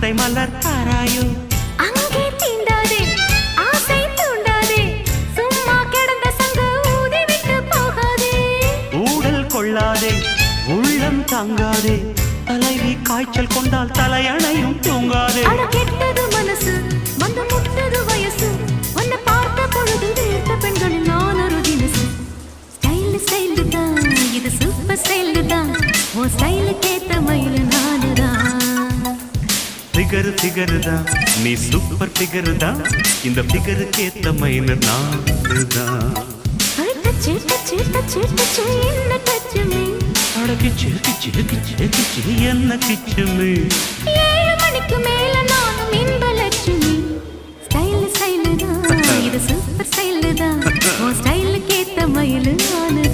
அத்தை மலர் தாராயோ அங்கே தீண்டாதே ஆசை தூண்டாதே சும்மா கிடந்த சங்கு ஊதி விட்டு போகாதே ஊடல் கொள்ளாதே உள்ளம் தாங்காதே தலைவி காய்ச்சல் கொண்டால் தலையணையும் தூங்காதே அட கெட்டது மனசு வந்து முட்டது வயசு உன்னை பார்த்த பொழுது வீழ்த்த பெண்களில் நான் ஒரு தினசு ஸ்டைல் ஸ்டைல் தான் இது சூப்பர் ஸ்டைல் தான் உன் ஸ்டைலுக்கு ஏத்த மயில் நானுதான் ஃபிகர் தான் நீ சூப்பர் ஃபிகர் தான் இந்த ஃபிகருக்கு ஏத்த மயில் நானுதான் டச்சு டச்சு டச்சு டச்சு என்ன டச்சு மீ அட கிச்சு கிச்சு கிச்சு கிச்சு என்ன கிச்சுமே 7 மணிக்கு மேல நானும் இன்ப லட்சுமி ஸ்டைல் தான் இது சூப்பர் ஸ்டைல் தான் உன் ஸ்டைலுக்கு ஏத்த மயில் நானு